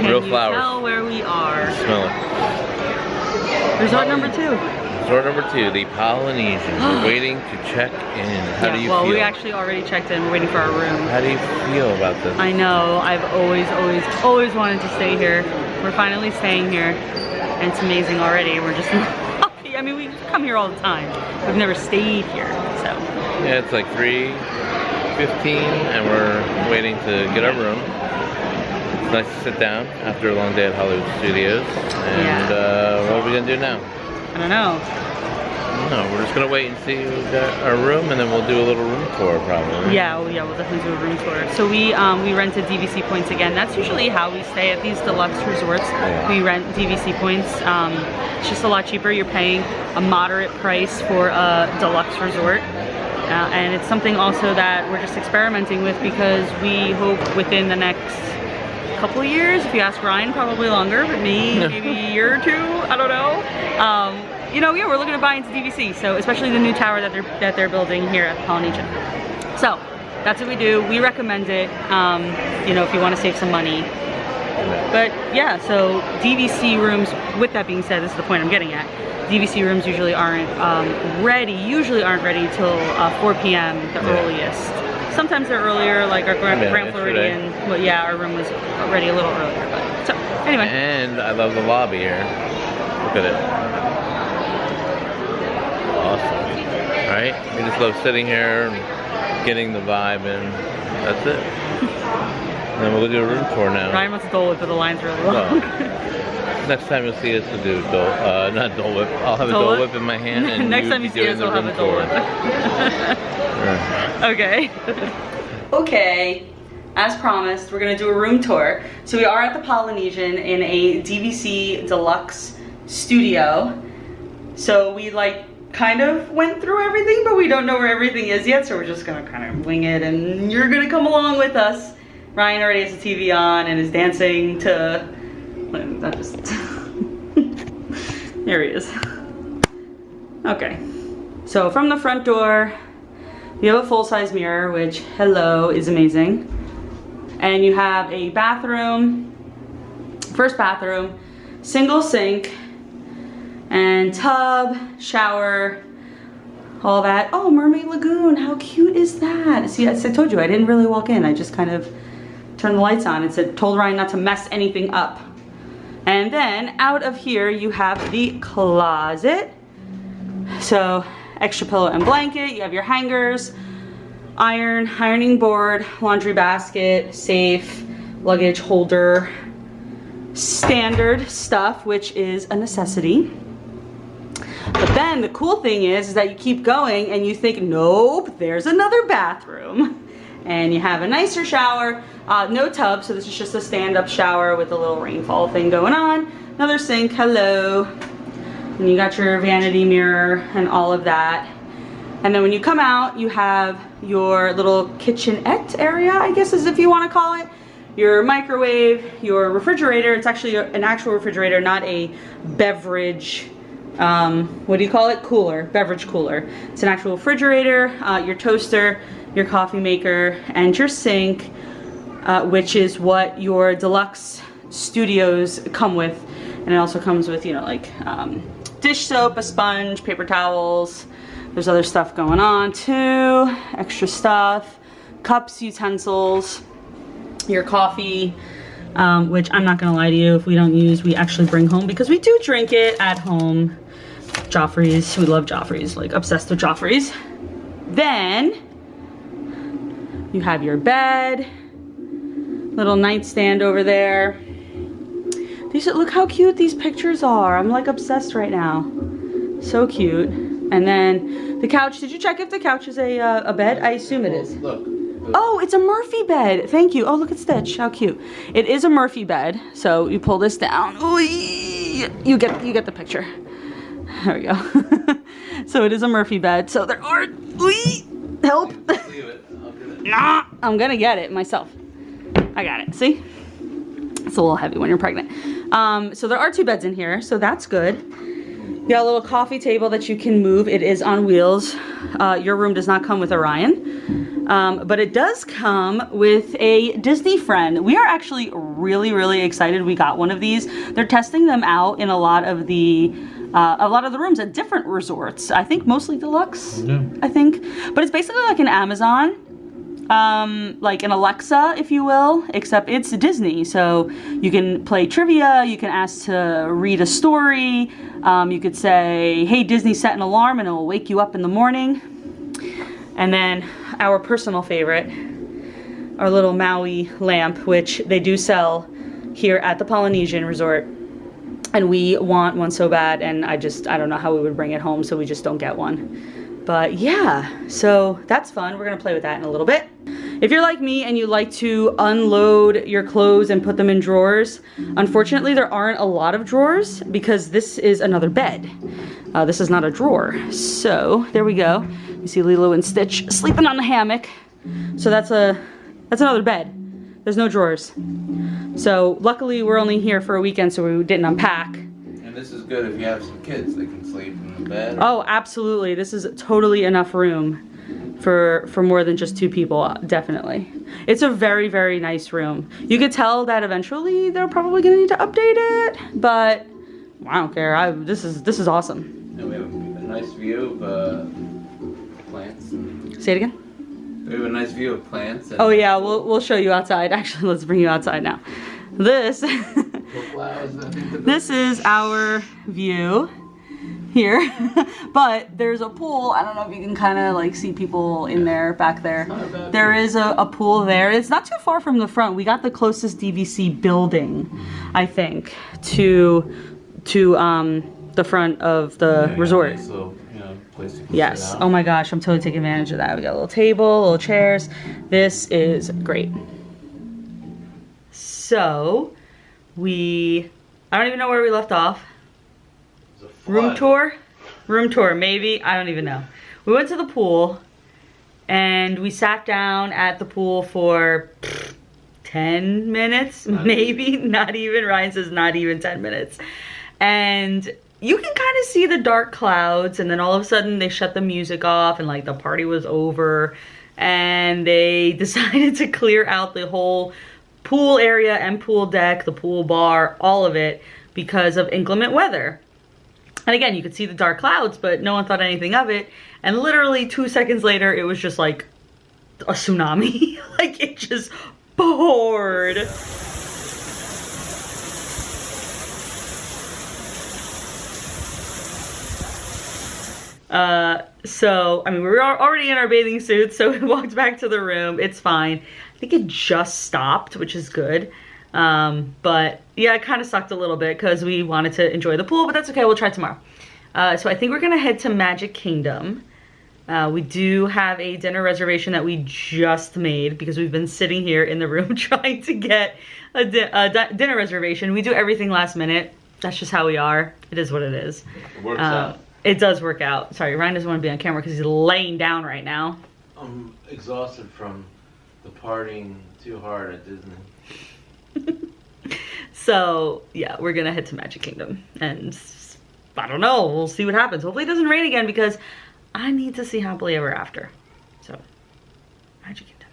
Real flowers. Can you tell where we are? Smell it. Resort number 2. Resort number 2, the Polynesian. We're waiting to check in. How do you feel? Well, we actually already checked in. We're waiting for our room. How do you feel about this? I know. I've always wanted to stay here. We're finally staying here, and it's amazing already. We're just happy. I mean, we come here all the time. We've never stayed here, so. Yeah, it's like 3:15, and we're waiting to get our room. It's nice to sit down after a long day at Hollywood Studios. And what are we gonna do now? I don't know. No, we're just gonna wait and see our room, and then we'll do a little room tour probably. Yeah, we'll definitely do a room tour. So we rented DVC points again. That's usually how we stay at these deluxe resorts. Yeah. We rent DVC points. It's just a lot cheaper. You're paying a moderate price for a deluxe resort. And it's something also that we're just experimenting with because we hope within the next couple of years, if you ask Ryan, probably longer, but me, maybe a year or two, I don't know. You know, yeah, we're looking to buy into DVC, so especially the new tower that they're building here at Polynesian. So that's what we do. We recommend it, you know, if you want to save some money. But yeah, so DVC rooms, with that being said, this is the point I'm getting at. DVC rooms usually aren't ready till 4 p.m. the earliest. Sometimes they're earlier, like our Grand Floridian. Well, yeah, our room was ready a little earlier. But so anyway. And I love the lobby here. Look at it. Awesome. Right? We just love sitting here and getting the vibe, and that's it. And then we'll do a room tour now. Ryan wants Dole Whip, but the line's really long. Next time you'll see us, we'll do not Dole Whip. I'll have a Dole Whip in my hand, and next time you see us, we'll have a Dole Whip. Okay. Okay. As promised, we're gonna do a room tour. So we are at the Polynesian in a DVC Deluxe studio. So we kind of went through everything, but we don't know where everything is yet. So we're just gonna kind of wing it, and you're gonna come along with us. Ryan already has the TV on and is dancing to. That just. There he is. Okay. So from the front door, you have a full-size mirror, which, hello, is amazing. And you have a bathroom, first bathroom, single sink, and tub, shower, all that. Oh, Mermaid Lagoon, how cute is that? See, I told you, I didn't really walk in. I just kind of turned the lights on and told Ryan not to mess anything up. And then out of here, you have the closet. So extra pillow and blanket, you have your hangers, ironing board, laundry basket, safe, luggage holder, standard stuff, which is a necessity. But then the cool thing is that you keep going and you think, nope, there's another bathroom. And you have a nicer shower, no tub, so this is just a stand-up shower with a little rainfall thing going on. Another sink, hello. And you got your vanity mirror and all of that. And then when you come out, you have your little kitchenette area, I guess is if you want to call it. Your microwave, your refrigerator. It's actually an actual refrigerator, not a beverage, what do you call it? Cooler, beverage cooler. It's an actual refrigerator, your toaster, your coffee maker, and your sink, which is what your deluxe studios come with. And it also comes with, you know, like dish soap, a sponge, paper towels. There's other stuff going on too, extra stuff, cups, utensils, your coffee, which I'm not gonna lie to you, if we don't use, we actually bring home because we do drink it at home. Joffrey's, we love Joffrey's, like obsessed with Joffrey's. Then you have your bed, little nightstand over there. These, look how cute these pictures are. I'm like obsessed right now. So cute. And then the couch. Did you check if the couch is a bed? I assume it is. Look. Oh, it's a Murphy bed. Thank you. Oh, look at Stitch. How cute. It is a Murphy bed. So you pull this down. Ooh, you get the picture. There we go. So it is a Murphy bed. So there are. Help. Nah, I'm gonna get it myself. I got it. See? It's a little heavy when you're pregnant. So there are 2 beds in here, so that's good. You got a little coffee table that you can move. It is on wheels. Your room does not come with Orion. But it does come with a Disney friend. We are actually really, really excited we got one of these. They're testing them out in a lot of the rooms at different resorts. I think mostly deluxe, I think. But it's basically like an Amazon, like an Alexa, if you will, except it's Disney. So you can play trivia, you can ask to read a story, you could say, hey Disney, set an alarm and it will wake you up in the morning. And then our personal favorite, our little Maui lamp, which they do sell here at the Polynesian resort. And we want one so bad, and I don't know how we would bring it home, so we just don't get one. But yeah, so that's fun. We're gonna play with that in a little bit. If you're like me and you like to unload your clothes and put them in drawers, unfortunately there aren't a lot of drawers because this is another bed. This is not a drawer. So there we go. You see Lilo and Stitch sleeping on the hammock. So that's another bed. There's no drawers. So luckily we're only here for a weekend, so we didn't unpack. And this is good if you have some kids. They can sleep in the bed. Oh, absolutely. This is totally enough room for more than just 2 people, definitely. It's a very, very nice room. You could tell that eventually they're probably gonna need to update it, but I don't care. This is awesome. And we have a nice view of plants. Say it again. We have a nice view of plants. Oh yeah, we'll show you outside. Actually, let's bring you outside now. This this is our view here, but there's a pool. I don't know if you can kind of like see people in there back there. There is a pool there. It's not too far from the front. We got the closest DVC building, I think, to the front of the resort. Nice little, place to Yes. sit out. Oh my gosh, I'm totally taking advantage of that. We got a little table, little chairs. This is great. So, I don't even know where we left off. Room tour, maybe. I don't even know. We went to the pool and we sat down at the pool for 10 minutes, maybe. Not even. Ryan says not even 10 minutes. And you can kind of see the dark clouds, and then all of a sudden they shut the music off and like the party was over, and they decided to clear out the whole pool area and pool deck, the pool bar, all of it because of inclement weather. And again, you could see the dark clouds, but no one thought anything of it. And literally 2 seconds later, it was just like a tsunami. Like it just poured. So, I mean, we were already in our bathing suits, so we walked back to the room. It's fine. I think it just stopped, which is good. But yeah, it kind of sucked a little bit because we wanted to enjoy the pool, but that's okay. We'll try tomorrow. So I think we're gonna head to Magic Kingdom. We do have a dinner reservation that we just made because we've been sitting here in the room trying to get a dinner reservation. We do everything last minute. That's just how we are. It is what it is. It works out. It does work out. Sorry, Ryan doesn't want to be on camera because he's laying down right now. I'm exhausted from the partying too hard at Disney. So, yeah, we're gonna head to Magic Kingdom. And I don't know, we'll see what happens. Hopefully it doesn't rain again because I need to see Happily Ever After. So, Magic Kingdom.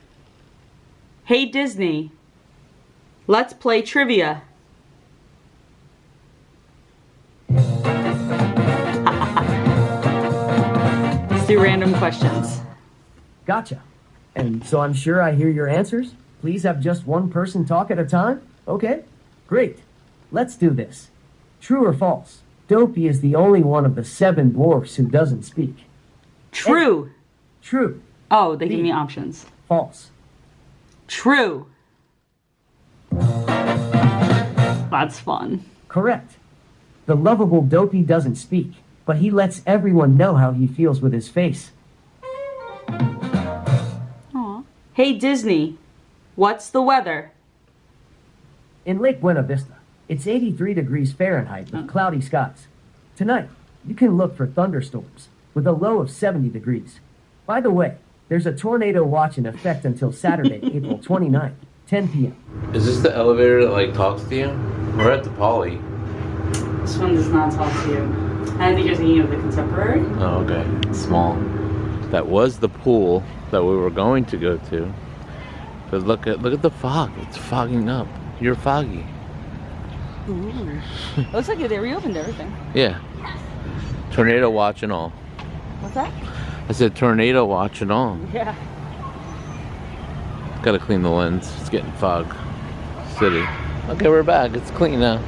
Hey Disney, let's play trivia. Let's do random questions. Gotcha. And so I'm sure I hear your answers. Please have just one person talk at a time. Okay, great. Let's do this. True or false? Dopey is the only one of the 7 dwarfs who doesn't speak. True. True. Oh, they give B. me options. False. True. That's fun. Correct. The lovable Dopey doesn't speak, but he lets everyone know how he feels with his face. Aw. Hey Disney, what's the weather? In Lake Buena Vista, it's 83 degrees Fahrenheit with cloudy skies. Tonight, you can look for thunderstorms with a low of 70 degrees. By the way, there's a tornado watch in effect until Saturday, April 29th, 10 p.m. Is this the elevator that like talks to you? We're at the Poly. This one does not talk to you. I think you're thinking of the Contemporary. Oh, okay. Small. That was the pool that we were going to go to. But look at the fog. It's fogging up. You're foggy. Ooh. Looks like they reopened everything. Yeah. Tornado watch and all. What's that? I said tornado watch and all. Yeah. Gotta clean the lens. It's getting fog city. Okay, we're back. It's clean now.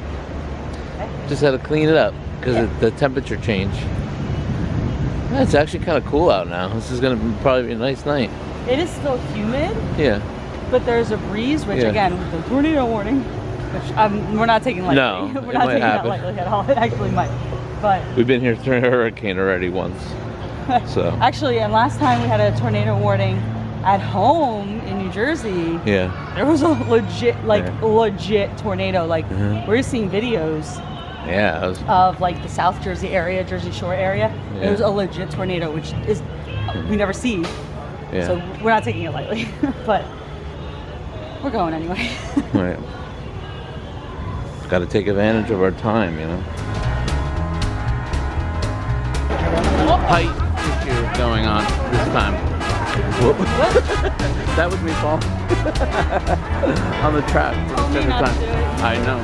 Just had to clean it up because the temperature changed. Yeah, it's actually kind of cool out now. This is gonna probably be a nice night. It is still humid. Yeah. But there's a breeze, which again, with the tornado warning, which we're not taking lightly. No, we're it not might taking happen. that lightly at all. It actually might. But We've been here through a hurricane already once. So. Actually, and last time we had a tornado warning at home in New Jersey. Yeah. There was a legit, legit tornado. Like we're seeing videos. Yeah. It was, of like the South Jersey area, Jersey Shore area. Yeah. It was a legit tornado, which is we never see. yeah. So we're not taking it lightly, but we're going anyway. Right. Got to take advantage of our time, you know. Height issue going on this time. Whoop. That was me falling on the track. Told me not to do it. I know.